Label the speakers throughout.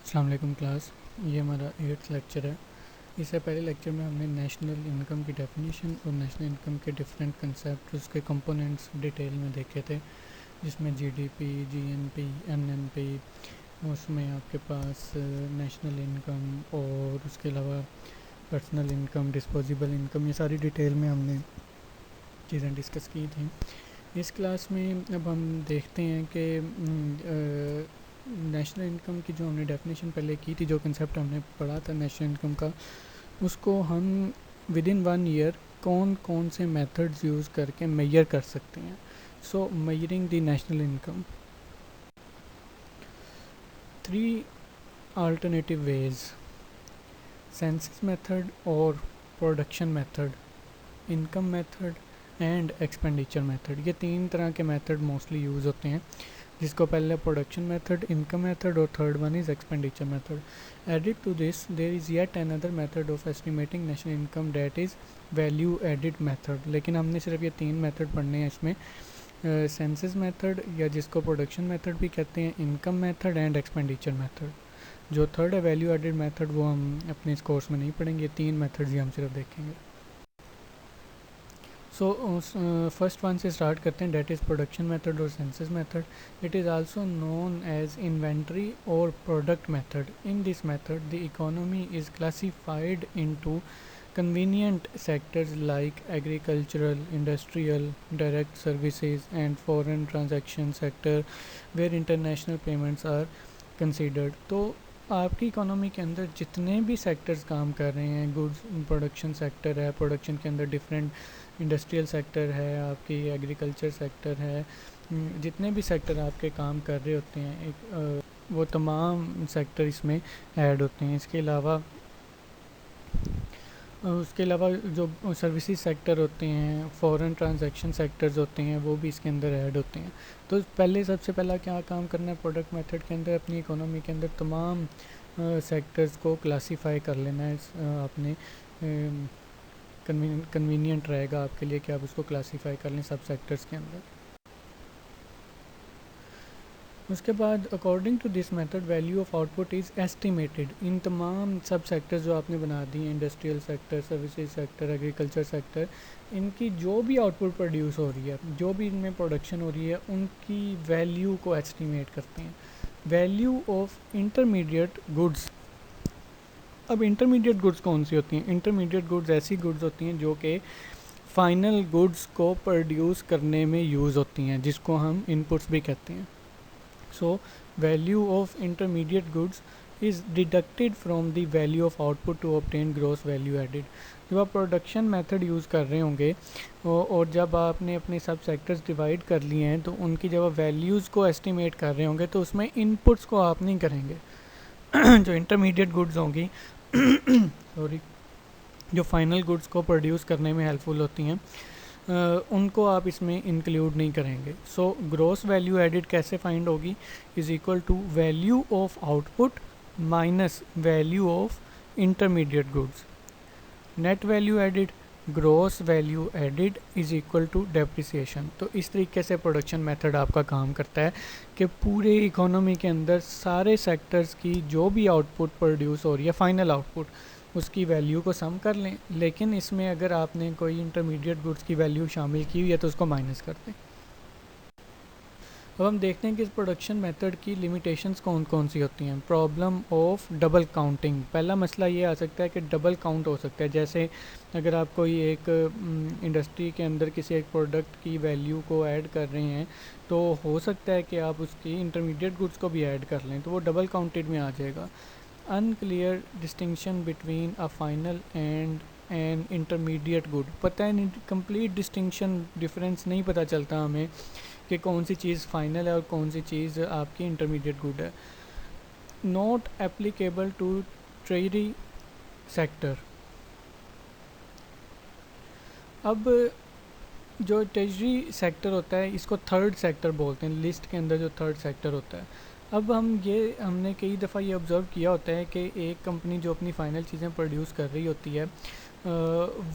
Speaker 1: अस्सलाम वालेकुम क्लास। ये हमारा 8th लेक्चर है। इससे पहले लेक्चर में हमने नेशनल इनकम की डेफिनेशन और नेशनल इनकम के डिफरेंट कंसेप्ट, उसके कंपोनेंट्स डिटेल में देखे थे, जिसमें जीडीपी, जीएनपी, एनएनपी, उसमें आपके पास नेशनल इनकम और उसके अलावा पर्सनल इनकम, डिस्पोजेबल इनकम, ये सारी डिटेल में हमने चीज़ें डिस्कस की थी। इस क्लास में अब हम देखते हैं कि नेशनल इनकम की जो हमने डेफिनेशन पहले की थी, जो कंसेप्ट हमने पढ़ा था नेशनल इनकम का, उसको हम विद इन 1 ईयर कौन कौन से मेथड्स यूज़ करके मेजर कर सकते हैं। So measuring the national income, 3 alternative ways: census method और production method, income method and expenditure method. ये 3 तरह के मेथड मोस्टली यूज़ होते हैं, जिसको पहले प्रोडक्शन मेथड, इनकम मेथड और third one is expenditure method. Added to this there is yet another method of estimating national income, that is value added method. लेकिन हमने सिर्फ ये 3 मेथड पढ़ने हैं इसमें, सेंसस मेथड या जिसको प्रोडक्शन मेथड भी कहते हैं, income method and expenditure method. जो थर्ड है वैल्यू एडिड मेथड, वो हम अपने इस कोर्स में नहीं पढ़ेंगे, 3 मेथड्स ही हम सिर्फ देखेंगे। सो फर्स्ट वन से स्टार्ट करते हैं, डेट इज़ प्रोडक्शन मेथड और census method. It is also known as inventory और product method. In this method the economy is classified into convenient sectors like agricultural, industrial, direct services and foreign transaction sector where international payments are considered। तो आपकी economy के अंदर जितने भी sectors काम कर रहे हैं, गुड्स प्रोडक्शन सेक्टर है, प्रोडक्शन के अंदर डिफरेंट इंडस्ट्रियल सेक्टर है, आपकी एग्रीकल्चर सेक्टर है, जितने भी सेक्टर आपके काम कर रहे होते हैं वो तमाम सेक्टर इसमें ऐड होते हैं। उसके अलावा जो सर्विसेज सेक्टर होते हैं, फॉरेन ट्रांजैक्शन सेक्टर्स होते हैं, वो भी इसके अंदर ऐड होते हैं। तो सबसे पहला क्या काम करना है प्रोडक्ट मेथड के अंदर, अपनी इकोनॉमी के अंदर तमाम सेक्टर्स को क्लासीफाई कर लेना है। आपने कन्वीनियंट रहेगा आपके लिए कि आप उसको क्लासीफाई कर लें सब सेक्टर्स के अंदर। उसके बाद according to this method value of output is estimated. इन तमाम सब सेक्टर्स जो आपने बना दी हैं, industrial sector, services sector, agriculture sector, इनकी जो भी आउटपुट प्रोड्यूस हो रही है, जो भी इनमें प्रोडक्शन हो रही है, उनकी वैल्यू को एस्टिमेट करते हैं। Value of intermediate goods. अब इंटरमीडिएट गुड्स कौन सी होती हैं? इंटरमीडिएट गुड्स ऐसी गुड्स होती हैं जो कि फाइनल गुड्स को प्रोड्यूस करने में यूज़ होती हैं, जिसको हम इनपुट्स भी कहते हैं। So value of intermediate goods is deducted from the value of output to obtain gross value added। जब आप प्रोडक्शन मेथड यूज़ कर रहे होंगे और जब आपने अपने सब सेक्टर्स डिवाइड कर लिए हैं, तो उनकी जब आप वैल्यूज़ को एस्टिमेट कर रहे होंगे तो उसमें इनपुट्स को आप नहीं करेंगे। जो इंटरमीडिएट गुड्स होंगी सॉरी, जो फाइनल गुड्स को प्रोड्यूस करने में हेल्पफुल होती हैं, उनको आप इसमें इंक्लूड नहीं करेंगे। सो ग्रॉस वैल्यू एडिड कैसे फाइंड होगी? Is equal to value of output minus value of intermediate goods. Net value added gross value added is equal to depreciation. तो इस तरीके से प्रोडक्शन मेथड आपका काम करता है कि पूरे इकोनॉमी के अंदर सारे सेक्टर्स की जो भी आउटपुट प्रोड्यूस हो रही है, फाइनल आउटपुट, उसकी वैल्यू को सम कर लें। लेकिन इसमें अगर आपने कोई इंटरमीडिएट गुड्स की वैल्यू शामिल की हुई है तो उसको माइनस कर दें। अब हम देखते हैं कि इस प्रोडक्शन मेथड की लिमिटेशंस कौन कौन सी होती हैं। Problem of double counting. पहला मसला ये आ सकता है कि डबल काउंट हो सकता है। जैसे अगर आप कोई एक इंडस्ट्री के अंदर किसी एक प्रोडक्ट की वैल्यू को ऐड कर रहे हैं, तो हो सकता है कि आप उसकी इंटरमीडिएट गुड्स को भी ऐड कर लें, तो वो डबल काउंटेड में आ जाएगा। Unclear distinction between a final and an intermediate good. पता है, कंप्लीट डिस्टिंक्शन, डिफरेंस नहीं पता चलता हमें कि कौन सी चीज़ फाइनल है और कौन सी चीज़ आपकी इंटरमीडिएट गुड है। Not applicable to treasury sector. अब जो ट्रेजरी सेक्टर होता है, इसको थर्ड सेक्टर बोलते हैं, लिस्ट के अंदर जो थर्ड सेक्टर होता है। अब हमने कई दफ़ा ये ऑब्ज़र्व किया होता है कि एक कंपनी जो अपनी फ़ाइनल चीज़ें प्रोड्यूस कर रही होती है,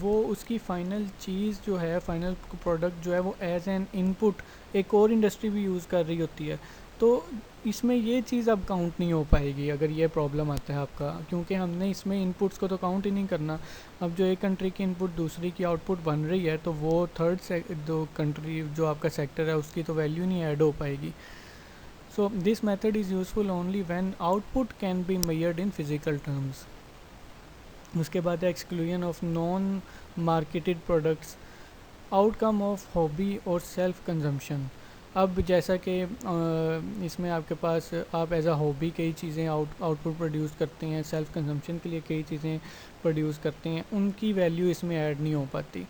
Speaker 1: वो उसकी फ़ाइनल चीज़ जो है, फ़ाइनल प्रोडक्ट जो है, वो एज एन इनपुट एक और इंडस्ट्री भी यूज़ कर रही होती है। तो इसमें ये चीज़ अब काउंट नहीं हो पाएगी अगर ये प्रॉब्लम आता है आपका, क्योंकि हमने इसमें इनपुट्स को तो काउंट ही नहीं करना। अब जो एक कंट्री की इनपुट दूसरी की आउटपुट बन रही है तो वो दो कंट्री जो आपका सेक्टर है उसकी तो वैल्यू नहीं ऐड हो पाएगी। So this method is useful only when output can be measured in physical terms. उसके बाद है exclusion of non marketed products, outcome of hobby और सेल्फ कंजम्पशन। अब जैसा कि इसमें आपके पास आप एज अ हॉबी कई चीज़ें आउटपुट प्रोड्यूस करते हैं, सेल्फ कंजम्पशन के लिए कई चीज़ें प्रोड्यूस करते हैं, उनकी वैल्यू इसमें ऐड नहीं हो पाती।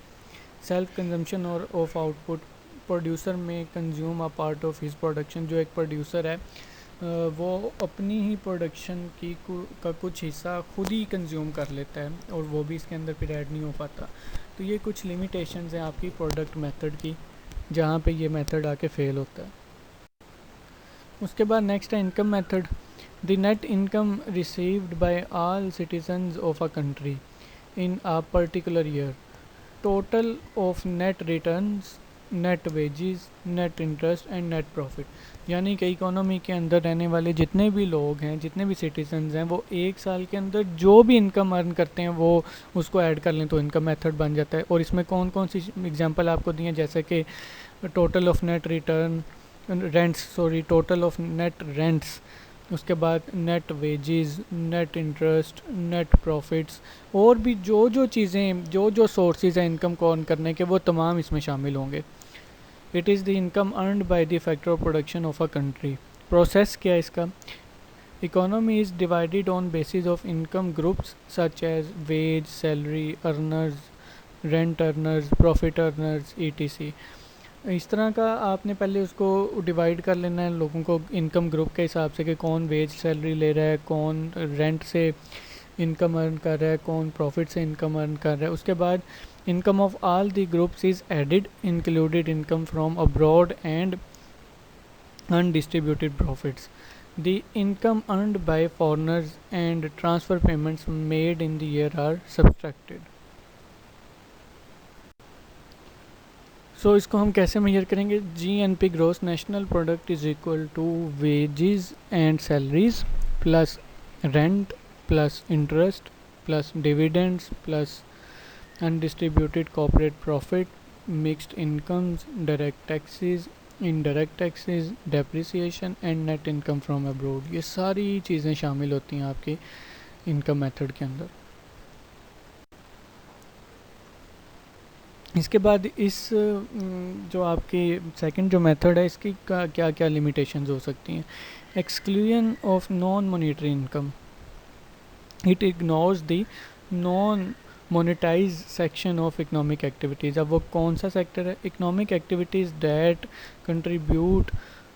Speaker 1: सेल्फ कंजम्पशन और ऑफ आउटपुट, प्रोड्यूसर में consume a part of his production. जो एक प्रोड्यूसर है वो अपनी ही प्रोडक्शन का कुछ हिस्सा खुद ही कंज्यूम कर लेता है और वो भी इसके अंदर फिर ऐड नहीं हो पाता। तो ये कुछ लिमिटेशंस हैं आपकी प्रोडक्ट मेथड की, जहाँ पे ये मेथड आके फेल होता है। उसके बाद नेक्स्ट है income method. The net income received by all citizens of a country in a particular year, total of net returns, net wages, net interest and net profit. यानी कि इकोनॉमी के अंदर रहने वाले जितने भी लोग हैं, जितने भी सिटीजन्स हैं, वो एक साल के अंदर जो भी इनकम अर्न करते हैं वो उसको ऐड कर लें तो इनकम मेथड बन जाता है। और इसमें कौन कौन सी एग्जांपल आपको दी हैं, जैसे कि total of net return rents, sorry total of net rents, उसके बाद net wages, net interest, net profits, और भी जो जो चीज़ें जो सोर्सेज हैं इनकम को अर्न करने के, वो तमाम इसमें शामिल होंगे। It is the income earned by the factor of production of a country. Process क्या है इसका? Economy is divided on basis of income groups such as wage, salary earners, rent earners, profit earners, ETC. इस तरह का आपने पहले उसको divide कर लेना है लोगों को इनकम ग्रुप के हिसाब से कि कौन वेज सैलरी ले रहा है, कौन रेंट से इनकम अर्न कर रहा है, कौन प्रॉफिट से इनकम अर्न कर रहा है। उसके बाद income of all the groups is added, included income from abroad and undistributed profits. The income earned by foreigners and transfer payments made in the year are subtracted. So इसको हम कैसे measure करेंगे? GNP gross national product is equal to wages and salaries plus rent plus interest plus dividends plus undistributed corporate profit, mixed incomes, direct taxes, indirect taxes, depreciation and net income from abroad. ये सारी चीज़ें शामिल होती हैं आपकी income method के अंदर। इसके बाद इस जो आपकी सेकंड जो मेथड है इसकी क्या क्या लिमिटेशंस हो सकती हैं? Exclusion of non monetary income, it ignores the non monetise section of economic activities. अब वो कौन सा सेक्टर है? Economic activities that contribute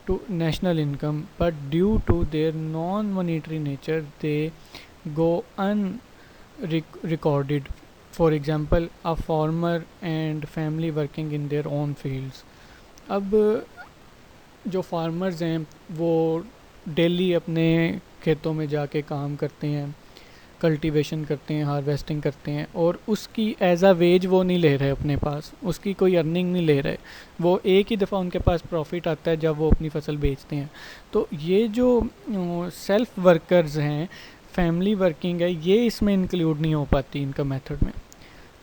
Speaker 1: to national income but due to their non-monetary nature they go unrecorded. For example, a farmer and family working in their own fields. अब जो farmers हैं वो daily अपने खेतों में जाके काम करते हैं, कल्टीवेशन करते हैं, हार्वेस्टिंग करते हैं, और उसकी एज अ वेज वो नहीं ले रहे अपने पास, उसकी कोई अर्निंग नहीं ले रहे, वो एक ही दफ़ा उनके पास प्रॉफिट आता है जब वो अपनी फसल बेचते हैं। तो ये जो सेल्फ वर्कर्स हैं, फैमिली वर्किंग है, ये इसमें इंक्लूड नहीं हो पाती इनकम मेथड में।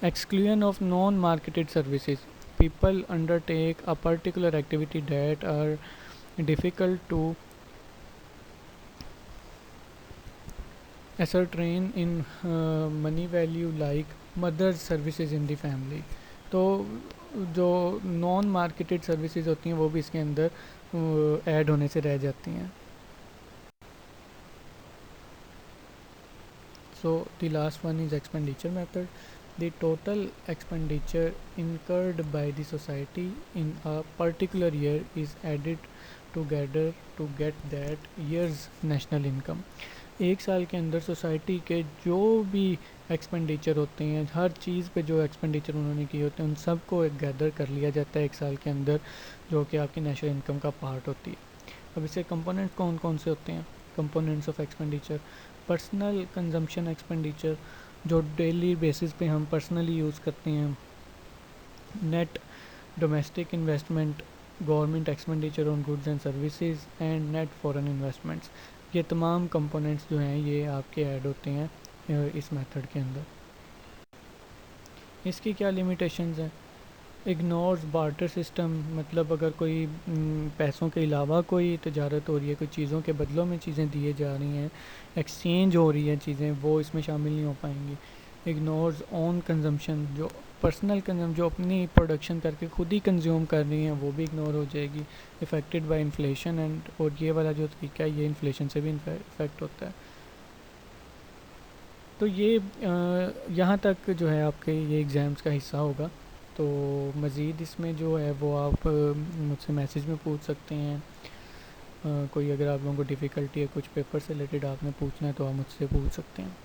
Speaker 1: Exclusion of non marketed services, people undertake a particular activity that are difficult to ascertain in money value like mother services in the family। तो जो नॉन मार्केटेड सर्विसेज होती हैं वो भी इसके अंदर ऐड होने से रह जाती हैं। So the last one is expenditure method. The total expenditure incurred by the society in a particular year is added together to get that year's national income। एक साल के अंदर सोसाइटी के जो भी एक्सपेंडिचर होते हैं, हर चीज़ पे जो एक्सपेंडिचर उन्होंने किए होते हैं, उन सब को एक गैदर कर लिया जाता है एक साल के अंदर, जो कि आपकी नेशनल इनकम का पार्ट होती है। अब इससे कंपोनेंट्स कौन कौन से होते हैं? Components of expenditure, personal consumption expenditure, जो डेली बेसिस पे हम पर्सनली यूज़ करते हैं। Net domestic investment, government expenditure on goods and services and net foreign investments. ये तमाम कंपोनेंट्स जो हैं ये आपके ऐड होते हैं इस मेथड के अंदर। इसकी क्या लिमिटेशंस हैं? इग्नोर्स बार्टर सिस्टम, मतलब अगर कोई पैसों के अलावा कोई तजारत हो रही है, कोई चीज़ों के बदलों में चीज़ें दिए जा रही हैं, एक्सचेंज हो रही हैं चीज़ें, वो इसमें शामिल नहीं हो पाएंगी। इग्नोर्स ऑन कंजम्पशन, जो पर्सनल कंजम जो अपनी प्रोडक्शन करके खुद ही कंज्यूम कर रही हैं वो भी इग्नोर हो जाएगी। इफ़ेक्टेड बाय इन्फ्लेशन एंड, और ये वाला जो तरीका है ये इन्फ्लेशन से भी इफ़ेक्ट होता है। तो ये यहाँ तक जो है आपके ये एग्ज़ाम्स का हिस्सा होगा। तो मज़ीद इसमें जो है वो आप मुझसे मैसेज में पूछ सकते हैं। कोई अगर आप लोगों को डिफ़िकल्टी है कुछ पेपर से रिलेटेड आपने पूछना है तो आप मुझसे पूछ सकते हैं।